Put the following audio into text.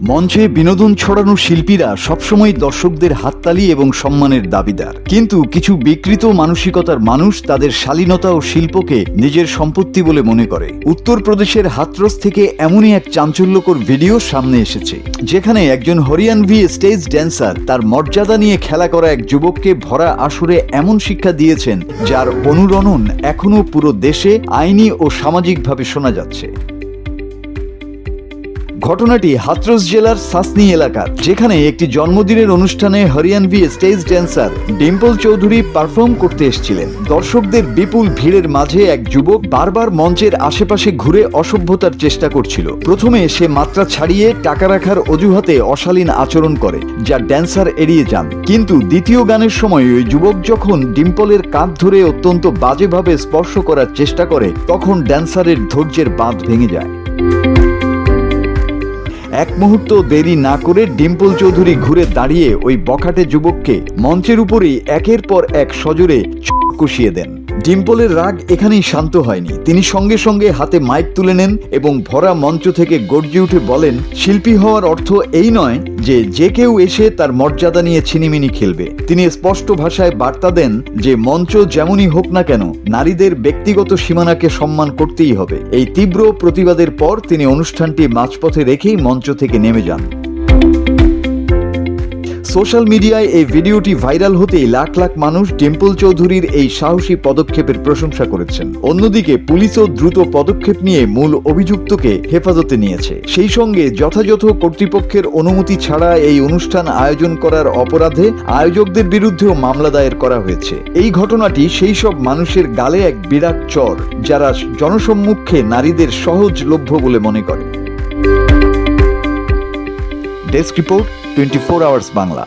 মঞ্চে বিনোদন ছড়ানো শিল্পীরা সবসময় দর্শকদের হাততালি এবং সম্মানের দাবিদার, কিন্তু কিছু বিকৃত মানসিকতার মানুষ তাদের শালীনতা ও শিল্পকে নিজের সম্পত্তি বলে মনে করে। উত্তরপ্রদেশের হাথরস থেকে এমনই এক চাঞ্চল্যকর ভিডিও সামনে এসেছে, যেখানে একজন হরিয়ানভি স্টেজ ড্যান্সার তার মর্যাদা নিয়ে খেলা করা এক যুবককে ভরা আসরে এমন শিক্ষা দিয়েছেন যার অনুরণন এখনো পুরো দেশে আইনি ও সামাজিকভাবে শোনা যাচ্ছে। ঘটনাটি হাথরস জেলার সাসনি এলাকার, যেখানে একটি জন্মদিনের অনুষ্ঠানে Haryanvi stage dancer Dimple Chowdhury perform করতে এসেছিলেন। দর্শকদের বিপুল ভিড়ের মাঝে এক যুবক বারবার মঞ্চের আশেপাশে ঘুরে অসভ্যতার চেষ্টা করছিল। প্রথমে সে মাত্রা ছাড়িয়ে টাকা রাখার অজুহাতে অশালীন আচরণ করে, যা ড্যান্সার এড়িয়ে যান। কিন্তু দ্বিতীয় গানের সময় ওই যুবক যখন ডিম্পলের কাঁধ ধরে অত্যন্ত বাজেভাবে স্পর্শ করার চেষ্টা করে, তখন ড্যান্সারের ধৈর্যের বাঁধ ভেঙে যায়। এক মুহূর্ত দেরি না করে ডিম্পল চৌধুরী ঘুরে দাঁড়িয়ে ওই বখাটে যুবককে মঞ্চের উপরেই একের পর এক সজোরে কষিয়ে দেন। ডিম্পলের রাগ এখানেই শান্ত হয়নি। তিনি সঙ্গে সঙ্গে হাতে মাইক তুলে নেন এবং ভরা মঞ্চ থেকে গর্জে উঠে বলেন, শিল্পী হওয়ার অর্থ এই নয় যে কেউ এসে তার মর্যাদা নিয়ে ছিনিমিনি খেলবে। তিনি স্পষ্ট ভাষায় বার্তা দেন যে মঞ্চ যেমনই হোক না কেন, নারীদের ব্যক্তিগত সীমানাকে সম্মান করতেই হবে। এই তীব্র প্রতিবাদের পর তিনি অনুষ্ঠানটি মাঝপথে রেখেই মঞ্চ থেকে নেমে যান। সোশ্যাল মিডিয়ায় এই ভিডিওটি ভাইরাল হতেই লাখ লাখ মানুষ ডিম্পল চৌধুরীর এই সাহসী পদক্ষেপের প্রশংসা করেছেন। অন্যদিকে পুলিশও দ্রুত পদক্ষেপ নিয়ে মূল অভিযুক্তকে হেফাজতে নিয়েছে। সেই সঙ্গে যথাযথ কর্তৃপক্ষের অনুমতি ছাড়া এই অনুষ্ঠান আয়োজন করার অপরাধে আয়োজকদের বিরুদ্ধেও মামলা দায়ের করা হয়েছে। এই ঘটনাটি সেই সব মানুষের গালে এক বিরাট চড়, যারা জনসম্মুখে নারীদের সহজলভ্য বলে মনে করে। Desk report 24 hours Bangla.